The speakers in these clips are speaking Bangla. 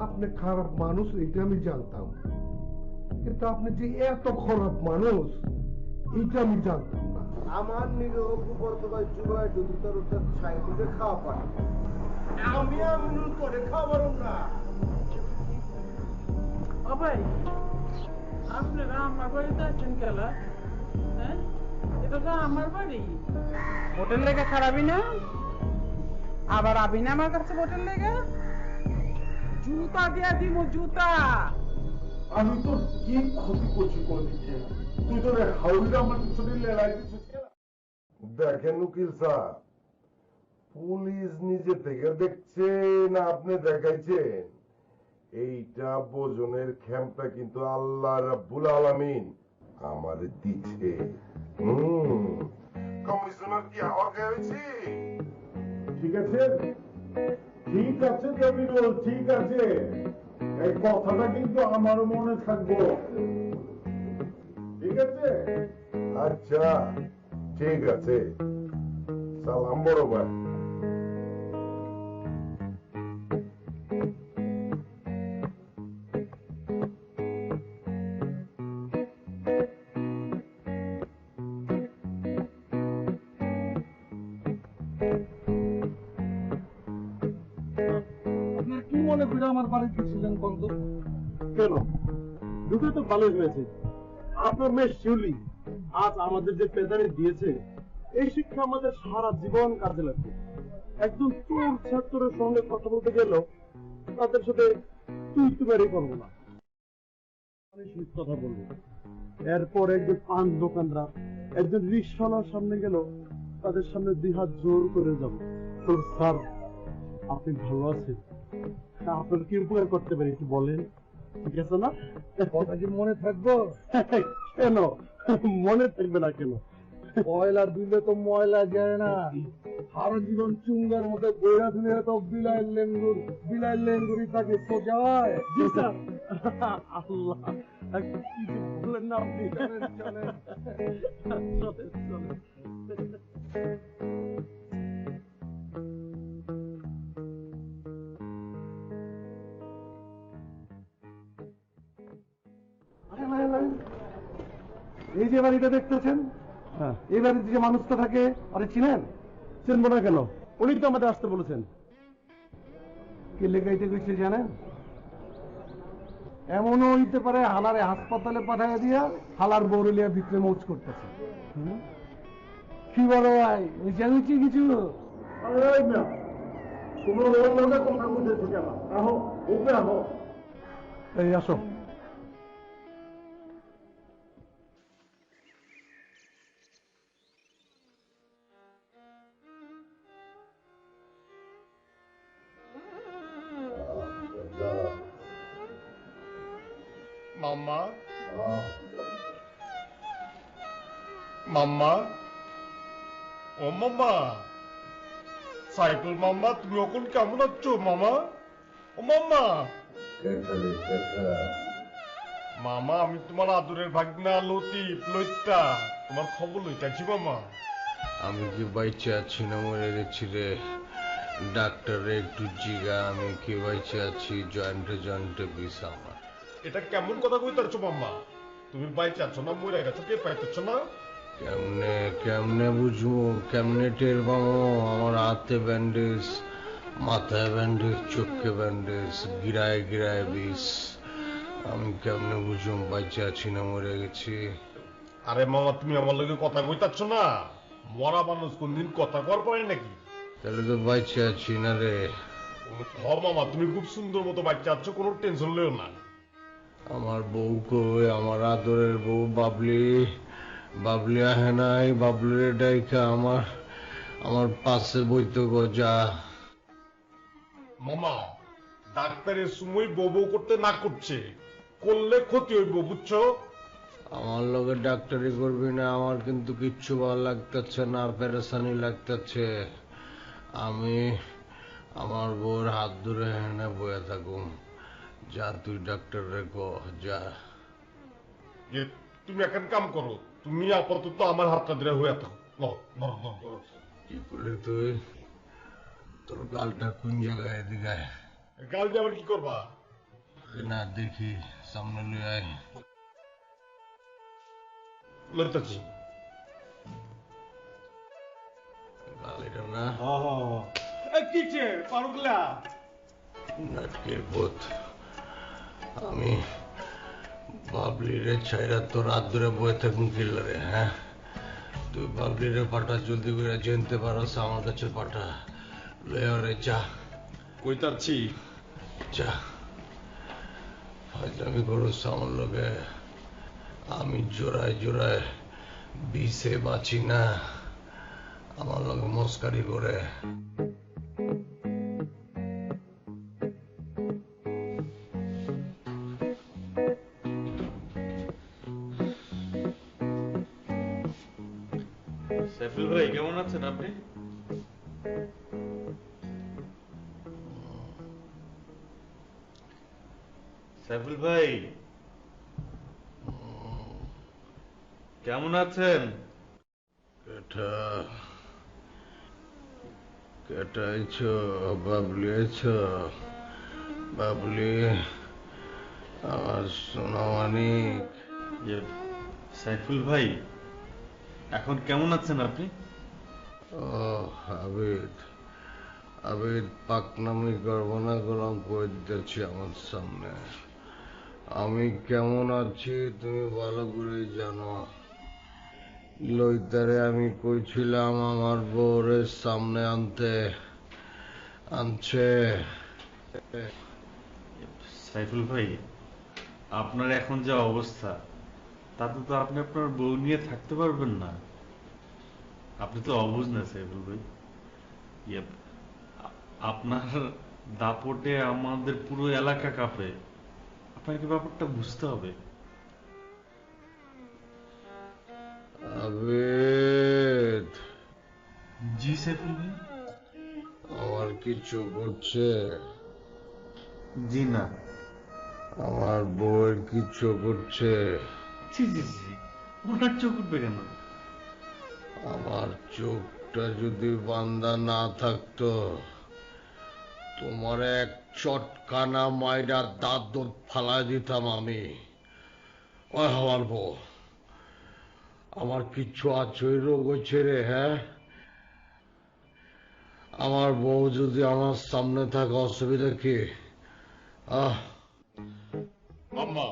আপনি খারাপ মানুষ এটা আমি জানতাম, কিন্তু আপনি যে এত খারাপ মানুষ এটা আমি জানতাম না। আমার নিরীহ কুপর্তকায় চুলায় যদি তার সাইকেলে খাওয়া পারে, আমি আমিনুল করে খাবার না। ভাই আপনারা আমার বাড়িতে আছেন খেলা? হ্যাঁ, এটা তো আমার বাড়ি। হোটেল লেগে খারাপই না, আবার আবি না আমার কাছে হোটেল লেগে। জুতা দিয়া দিব, জুতা। আমি তো কি ক্ষতি করছি কোনদিকে? তুই তো হাউলিটা আমার পিছনে লড়াই দিচ্ছিস। দেখেন উকিল স্যার, পুলিশ নিজে থেকে দেখছে না আপনি দেখাইছেন? এইটা বোজনের ক্ষমতা কিন্তু আল্লাহ রাব্বুল আলামিন আমার দিচ্ছে। কমিশনার কি হাওয়া হয়েছে? ঠিক আছে, ঠিক আছে জমিরুল, ঠিক আছে। এই কথাটা কিন্তু আমার মনে থাকবো, ঠিক আছে? আচ্ছা ঠিক আছে, সালাম বড় ভাই। আপনার কি মনে করে আমার বাড়িতে ছিলেন বন্ধু? কেন, দুটো তো ভালোই হয়েছে। আপনার মেয়ে শিউলি আজ আমাদের যে পেদারে দিয়েছে, এই শিক্ষা আমাদের সারা জীবন কাজে লাগবে। একজন চোর ছাত্রের সঙ্গে কথা বলতে গেল তাদের সাথে তুই তুমারি করবো না, কথা বলবো। এরপর একজন পান দোকানদার, একজন রিক্সাওয়ালার সামনে গেল, তাদের সামনে 2 হাত জোর করে যাব। তো স্যার, আপনি ভালো আছেন? আপনার কি উপকার করতে পারি একটু বলেন, ঠিক আছে না? কথা কি মনে থাকবো? কেন মনে থাকবে না কেন? ময়লা দিলে তো ময়লা যায় না, সারা জীবন চুঙ্গার মধ্যে বইরা দিলে তো বিলাই লেঙ্গুরি তাকে তো যায়। জি স্যার। আল্লাহ, কি যে বলেন না আপনি। চলেন, চলেন। চলেন, চলেন। এই যে বাড়িটা দেখতেছেন, এই বাড়িতে যে মানুষটা থাকে, আরে চিনেন? চিনবো না কেন? উনি তো আমাদের আসতে বলেছেন। কে লেগাইতে গেছে জানেন? এমনও হইতে পারে হালারে হাসপাতালে পাঠাইয়া দিয়া হালার বৌরলিয়া ভিতরে মৌজ করতেছে। কি বলো ভাই, ওই জানিছি কিছু? এই আসো। মাম্মা, মাম্মা, ও মাম্মা, সাইকেল মাম্মা, তুমি এখন কেমন আছো মামা? ও মাম্মা। মামা, আমি তোমার আদরের ভাগনা লতিফ লইতা, তোমার খবর লইতাছি মামা। আমি কি বাইচে আছি না মরে গেছি রে? ডাক্তারে একটু জিগা, আমি কি বাইচে আছি? জয়েন্টে জয়েন্টে বিষ আমার। এটা কেমন কথা কইতাছো মাম্মা? তুমি বাইচে আছো না মরে গেছো কে পাইতেছো না? কেমনে কেমনে বুঝবো, কেমনে টের পাবো? আমার হাতে ব্যান্ডেজ, মাথায় ব্যান্ডেজ, চোখে ব্যান্ডেজ, গিরায় গিরায় বিষ। আমি কেমনে বুঝবো বাইচে আছি না মরে গেছি? আরে মামা, তুমি আমার লগে কথা কইতাছো না? মরা মানুষ কোনদিন কথা কর পারে নাকি? তাহলে তো বাইচে আছি না রে। হ মামা, তুমি খুব সুন্দর মতো বাচ্চা আছো, কোনো টেনশন লইও না। আমার বউ কই? আমার আদরের বউ বাবলি, বাবলি আহে নাই? বাবলির ডাইকা আমার আমার পাশে বইতে গজা। মামা, ডাক্তারের সময় বউ বউ করতে না করছে, করলে ক্ষতি হইব, বুঝছো? আমার লগে ডাক্তারি করবি না, আমার কিন্তু কিচ্ছু ভালো লাগতেছে না, পেরেশানি লাগতেছে। আমি আমার বউর হাত ধরে হেনে বয়ে থাকুম। যা তুই ডাক্তার রেখো, যা। যে তুমি এখন কাম করো, তুমি আপাতত আমার হাতটা ধরে হয়ে থাকো। কি করলি তুই? তোর গালটা কোন জায়গায়? এদিকে গাল দিয়ে আবার কি করবা? না দেখি সামনে লই আয় লইতাছি। গালিটা না কিছে পারুকলা নাটকের বোধ। আমি বাবলিরে ছাইরা তো রাত ধরে বয়ে থাকুন কিল্লারে। হ্যাঁ, তুই বাবলিরে পাঠা জলদি করে জানতে পারস আমার কাছে পাঠা লেয়ারে চা কইতাছি। চা আমি করস আমার লগে। আমি জোড়ায় জোড়ায় বিষে বাঁচি না, আমার লগে মস্কারি করে। সাইফুল ভাই কেমন আছেন আপনি? সাইফুল ভাই কেমন আছেন? কেটা আইছো বাবলি আইছো? বাবলি আমার সোনামানিক। সাইফুল ভাই এখন কেমন আছেন আপনি? ও আবিদ, আবিদ পাকনামি করবো না, গোলাম করে দিতেছি আমার সামনে। আমি কেমন আছি তুমি ভালো করে জানো। লইতারে আমি কইছিলাম আমার বউরের সামনে আনতে, আনছে। সাইফুল ভাই আপনার এখন যা অবস্থা তাতে তো আপনি আপনার বউ নিয়ে থাকতে পারবেন না। আপনি তো অবুঝ না সাইফুল ভাই। আপনার দাপটে আমাদের পুরো এলাকা কাঁপে। আপনাকে ব্যাপারটা বুঝতে হবে। আবিদ, জি সাইফুল ভাই। আমার কিছু করছে? জি না। আমার বউয়ের কিছু করছে? জি জি জি, ওনার চোখ উঠবে কেন? আমার চোখটা যদি বান্দা না থাকতো, তোমার এক চটকানা মাইরা দাঁত ফালাই দিতাম আমি। ওই আমার বউ, আমার কিচ্ছু আছই রোগ হচ্ছে রে। হ্যাঁ, আমার বউ যদি আমার সামনে থাকে অসুবিধা কি? মামা,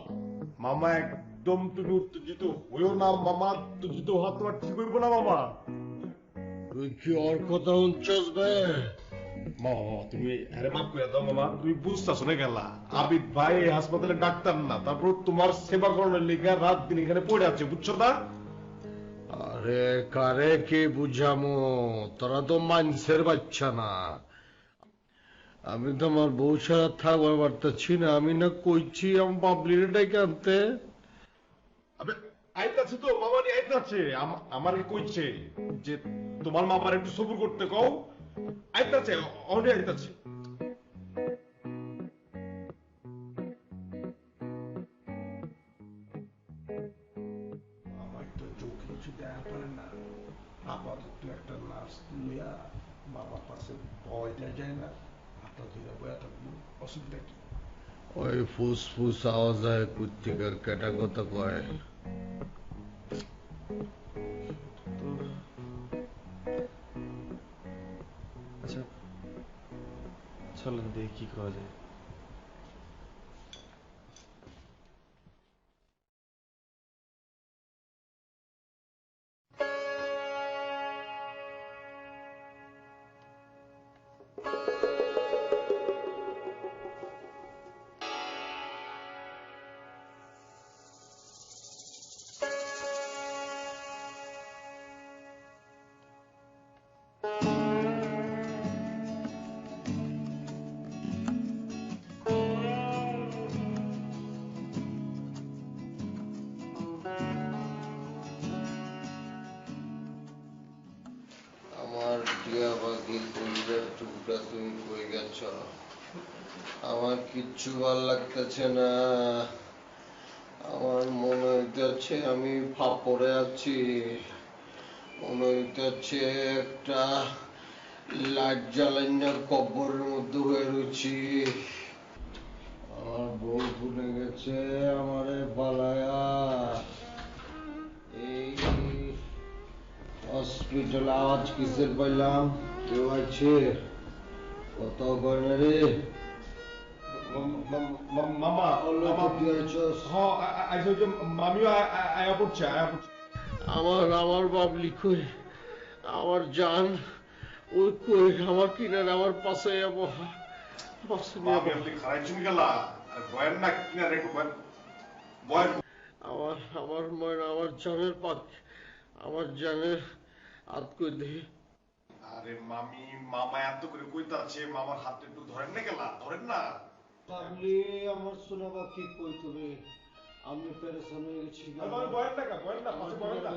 মামা একদম তুমি উত্তেজিত হইও না মামা। উত্তেজিত হওয়া তোমার ঠিক হইব না মামা। তুই কি ওর কথা শুনছস বে? মামা তুমি আরে মাফ করে দাও মামা, তুমি বুঝতেছো না গেলা। আবিদ ভাই এই হাসপাতালে ডাক্তার না, তারপর তোমার সেবা করানোর লিগা রাত দিন এখানে পড়ে আছে, বুঝছো না? আরে কারে কি বুঝামো, তোরা তো মানুষের বাচ্চা না। আমি তো আমার বউ ছাড়া থাকবার পারতেছি না। আমি না কইছি আমার বাবলির ডেকে আনতে। আবে আইতাছে তো মামা নি আইতাছে। আমার কইছে যে তোমার মামার একটু সবুর করতে কও। আইতাছে, অনে আইতাছে। আমার তো চোখে কিছু দেখা পারে না। আপাতত একটা নার্স লইয়া বাবার পাশে ভয়টা যায় না, হাতটা ধরে বয়া থাকবো, অসুবিধা কি? ওই ফুসফুস আওয়াজ হয় কুত্তিকার কেটা কথা কয়। আচ্ছা চলেন দেখি কি করা যায়। আমার টিয়া পাখি কলিজার টুকরা, তুমি কই গেছ? আমার কিচ্ছু ভাল লাগতেছে না। আমার মনে হইতেছে আমি ফাপড়ে আছি। মনে হইতেছে একটা লাইট জ্বালাইনা কবরের মধ্যে হয়ে রয়েছি। আমার বউ গেছে আমারে পালায়া। এই হসপিটাল আওয়াজ কিসের পাইলাম? কেউ আছে? কত করে রে? মামা তুই আইছস? আমিও আয়া পড়ছে আমার বাবলি কই? আমার জান ওই কই? আমার কিনারে আমার পাশে খারাইছুন গেলা বয়ের না কিনারে একটু বয়ের আমার ময়না, আমার জানের পাক, আমার জানের হাত কই দেখি। আরে মামা এত করে কইতাছে, মামার হাত একটু ধরেন না গেলা, ধরেন না। বাবলি আমার শোনা বাকি কই তুমি? আমি পেরেশান হয়ে গেছি। বয়ের না পাশে বয়ের না।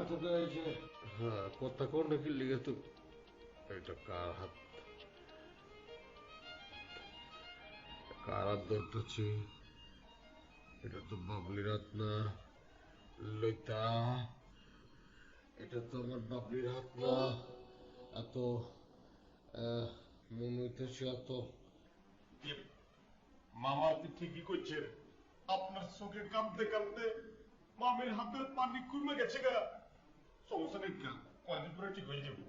হ্যাঁ, কথা কোন নাকি লিগে তো। এটা কার হাত? কার হাত ধরতেছি? এটা তো বাবলির হাত না। লইতা, এটা তো আমার বাবলির হাত না। এত মনে হইতেছে এত। মামা আপনি ঠিকই কইছেন, আপনার চোখে কাঁদতে কাঁদতে মামির হাতের পানি কমে গেছে গা। সমস্যা নেই, কয়দিন পরে ঠিক হয়ে যাবে।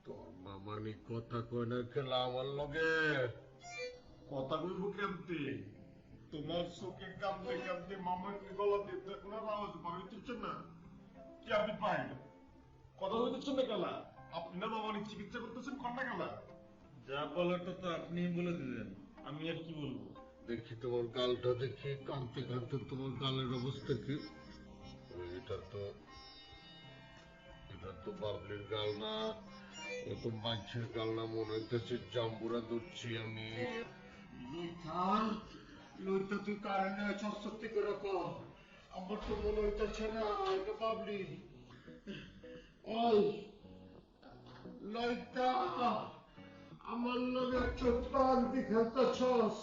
তোর মামানি কথা কয় না খেলা আমার লগে? কথা বলবো কেমতে? তোমার চোখে কাঁদতে কাঁদতে মামার গলা দিতে আপনার আওয়াজ বাড়ি দিচ্ছেন না কি? আপনি পাই কথা বলতেছেন না গেলা? আপনি না মামানি চিকিৎসা করতেছেন কন্যা গেলা? যা বলারটা তো আপনিই বলে দিলেন, আমি আর কি বলবো? দেখি তোমার গালটা দেখি, কাঁদতে কাঁদতে তোমার গালের অবস্থা কি? এটা তো বাবলির গাল না, এ তো মাছের গাল না, মনে হইতেছে জাম্বুরা ধরছি আমি। লইতা তুই কারণে সত্যি করে কর, আমার তো মনে হইতেছে না এটা বাবলি। ওই লইতা, আমার লগে চোদ্দান্তি খেলতেছস?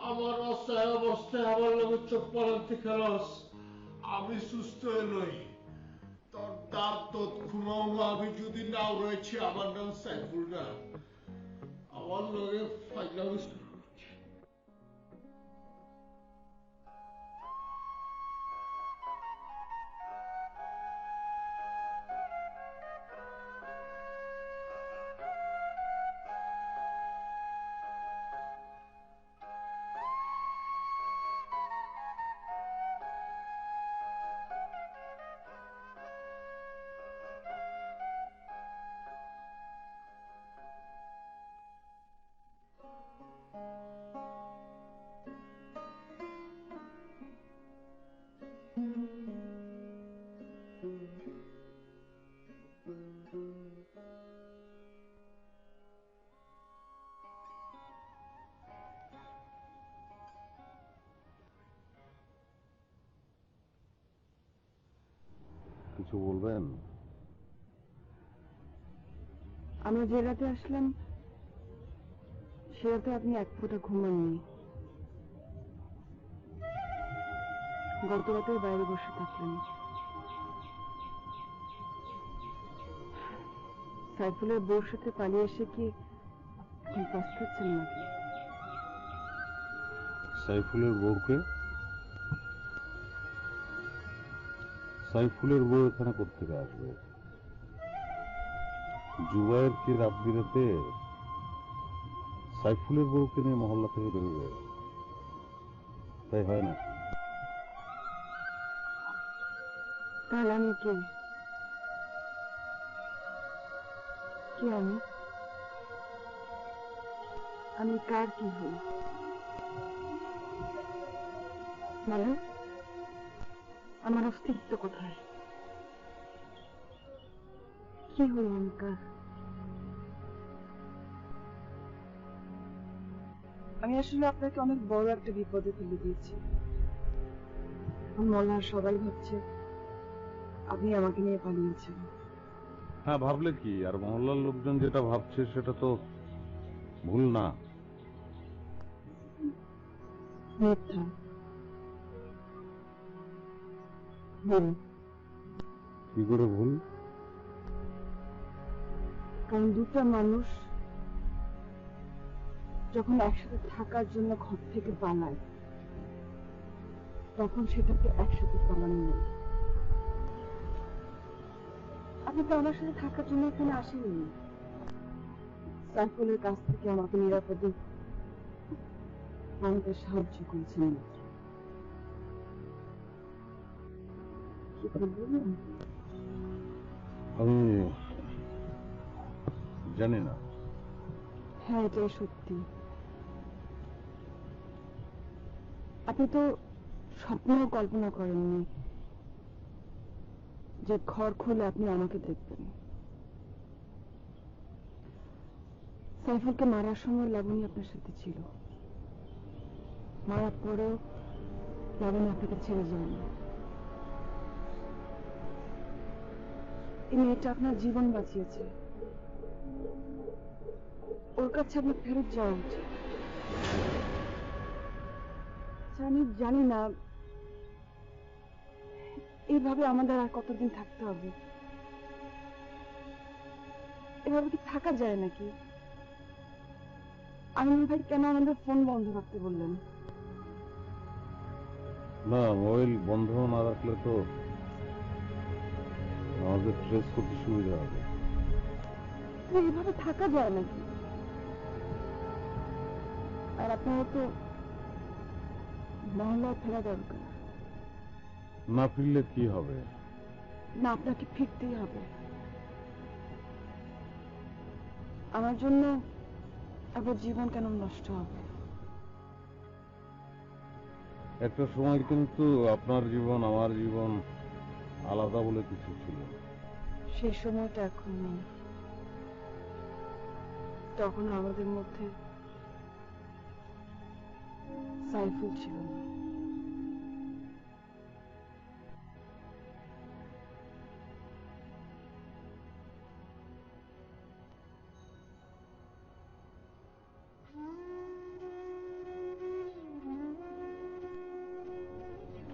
আমার অসহায় অবস্থায় আমার লগে চোখ পালান্তি খেলস? আমি সুস্থ হইলই, তোর দাঁত তো ঘুমাও, আমি যদি নাও রয়েছি, আমার নাম সাইফুল না। আমার লগে ফাইলাম। কিছু বলবেন? আমরা যে রাতে আসলাম সে রাতে আপনি এক ফোঁটা ঘুমাননি। গত রাতে বাইরে বসে থাকলেন। সাইফুলের বউর সাথে পালিয়ে এসে কি এখন পস্তাচ্ছেন নাকি? সাইফুলের বউকে? সাইফুলের বউ এখানে কোত্থেকে আসবে? জুবাইর কি রাত বিরাতে সাইফুলের বউকে নিয়ে মহল্লা থেকে বেরোবে? তাই হয় না। তাহলে আমি কে? আমি কার কি হই? মানে আমার অস্তিত্ব কোথায়? কি হই আমি কার? আমি আসলে আপনাকে অনেক বড় একটা বিপদে ফেলে দিয়েছি। মহল্লার সবাই ভাবছে আপনি আমাকে নিয়ে পালিয়েছেন। হ্যাঁ, ভাবলে কি, আর মহল্লার লোকজন যেটা ভাবছে সেটা তো ভুল না। মিথ্যা। ভুল। কি করে ভুল? কারণ দুটা মানুষ যখন একসাথে থাকার জন্য ঘর থেকে পালায় তখন সেটাকে একসাথে চালানো নেই। আপনি তো আমার সাথে থাকার জন্য এখানে আসেননি, সাইফুলের কাছ থেকে আমাকে নিরাপদে আমাকে সাহায্য করেছেন। আমি জানি না। হ্যাঁ, এটাই সত্যি। আপনি তো স্বপ্নেও কল্পনা করেননি যে ঘর খুলে আপনি আমাকে দেখবেন। সাইফুলকে মারার সময় লাবণী আপনার সাথে ছিল, মারার পরেও লাবণী আপনাকে ছেড়ে যায়নি। এই মেয়েটা আপনার জীবন বাঁচিয়েছে, ওর কাছে আপনার ফেরত যাওয়া উচিত। আমি জানি না এইভাবে আমাদের আর কতদিন থাকতে হবে। এভাবে কি থাকা যায় নাকি? আমিনুল ভাই কেন আমাদের ফোন বন্ধ রাখতে বললেন? না, মোবাইল বন্ধ না রাখলে তো আমাদের ট্রেস করতে সুবিধা হবে। এইভাবে থাকা যায় নাকি? আর আপনার তো মহল্লায় ফেরা দরকার। না ফিরলে কি হবে? না, আপনাকে ফিরতেই হবে। আমার জন্য আপনার জীবন কেন নষ্ট হবে? একটা সময় কিন্তু আপনার জীবন আমার জীবন আলাদা বলে কিছু ছিল। সেই সময়টা এখন নেই। তখন আমাদের মধ্যে সাইফুল ছিল না।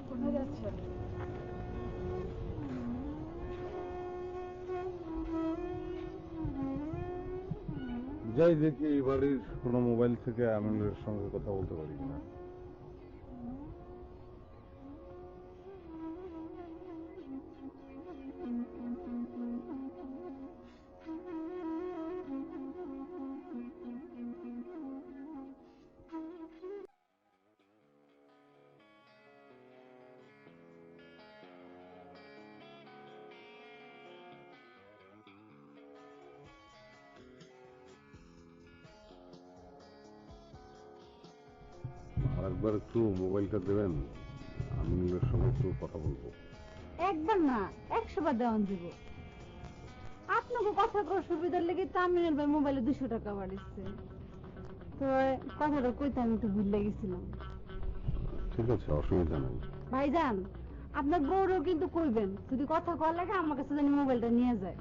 কোথায় যাচ্ছেন? যাই দেখি এই বাড়ির কোনো মোবাইল থেকে আমিনুলের সঙ্গে কথা বলতে পারি কিনা। আরেকবার একটু মোবাইলটা দেবেন, আমিনুলের সঙ্গে একটু কথা বলবো। একবার না 100 বার দেওয়ান দিব। আপনাকে কথা করার সুবিধার লেগে তো আমিনুল ভাই মোবাইলে 200 টাকা বাড়িচ্ছে। তো কথাটা কইতে আমি তো ভুলে গেছিলাম। ঠিক আছে, অসুবিধা নেই। ভাইজান, আপনার বউরও কিন্তু কইবেন যদি কথা কওয়ার লাগে আমার কাছে জানি মোবাইলটা নিয়ে যায়।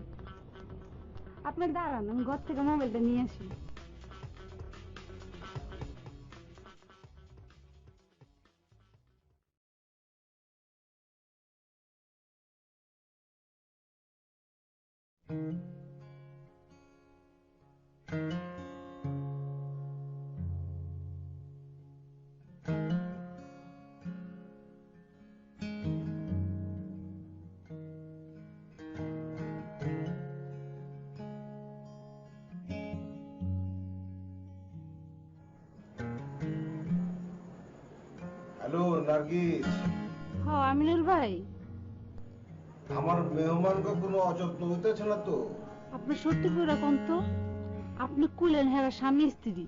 আপনি দাঁড়ান, আমি ঘর থেকে মোবাইলটা নিয়ে আসি। হ্যালো নার্গিস, হ্যাঁ আমিনুল ভাই, আমার মেহমানকে কোনো অযত্ন হইতেছে না তো? আপনি সত্যি করে কোন তো আপনি কুলেন হ্যাঁ স্বামী স্ত্রী,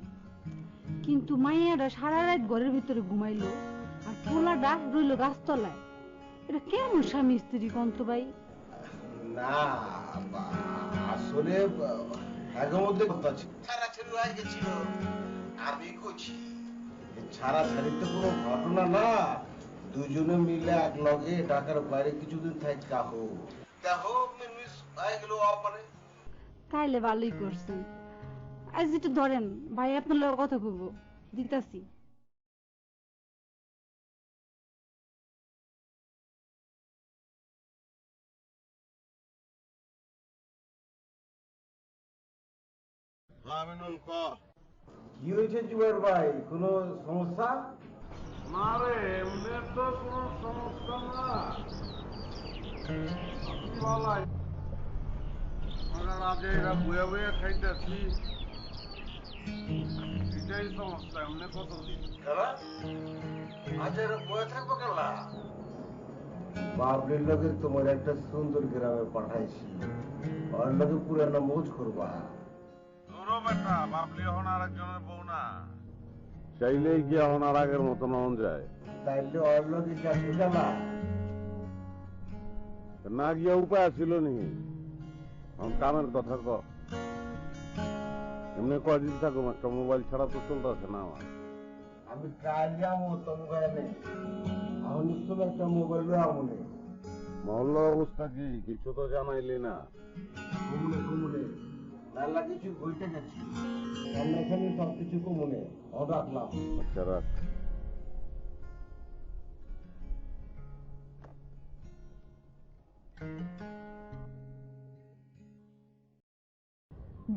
কিন্তু মাইয়ারা সারা রাত ঘরের ভিতরে ঘুমাইলো আর পোলাটা রইল গাছতলায়। এটা কেমন স্বামী স্ত্রী কোন তো ভাই? না, আসলে একের মধ্যে কথা ছিল, ছাড়াছাড়ি হয়ে গেছিল। আমি কইছি ছাড়াছাড়ি তো কোনো ঘটনা না, দুজনে মিলে এক লগে ঢাকার বাইরে কিছুদিন থাকা হোক, দেখো মিস হয়ে গেল মানে। তাইলে ভালোই করছেন। আজ যেটা ধরেন ভাই আপনার লগে কথা কইব দিতাছি। আমিনুল ক। কি হয়েছে জুয়ের ভাই, কোনো সমস্যা? না রে, এমনি তো কোনো সমস্যা না। বালাই, আমরা রাজে এরা বইয়া বইয়া খাইতেছি, এটাই সমস্যা। এমনি কতদিন খেলা আজ এরা বয়ে থাকবো খেলা। বাবলির লোকের তোমার একটা সুন্দর গ্রামে পাঠাইছি, ওর লোকে পুরানো মৌজ করবা। ধরো বেটা, বাবলি এখন আর একজনের বউ না। চাইলেই কি এখন আর আগের মতো নন যায়? তাইলে ওর লোকে গেছে খেলা। না গিয়া উপায় ছিল নি? কামের কথা ক। এমনি কয়দিন থাকুম, একটা মোবাইল ছাড়া তো চলতেছে না আমার। আমি কাল যাবো তুমি ঘরে, এখন তুমি একটা মোবাইল আমনে মহল্লার অবস্থা কি কিছু তো জানাইলি না? কমুনে কমুনে লাল্লা কিছু বইতে গেছি, আমরা এখানে সবকিছু কমুনে রাখলাম। আচ্ছা রাখ।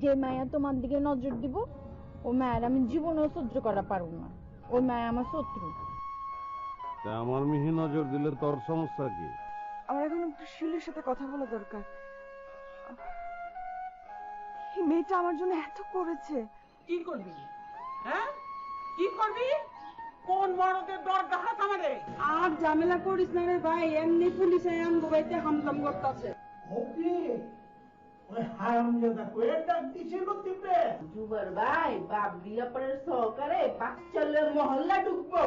যে মায়া তোমার দিকে নজর দিব, ও মায়ের আমি জীবনেও সহ্য করা পারবো না। ওই মায়া আমার শত্রু। তা আমার মিহি নজর দিলে তোর সমস্যা কি? আমার এখন একটু শিউলির সাথে কথা বলা দরকার। এই মেয়েটা আমার জন্য এত করেছে। কি করবি? হ্যাঁ, কি করবি? কোন মরদের দর দেখাস আমারে? আর ঝামেলা করিস না রে ভাই, এমনি পুলিশে আনবো বাইতে হামলাম করতেছে। জুবার ভাই, বাবলি আপনার সহকারে বাচ্চালের মহল্লা ঢুকবো।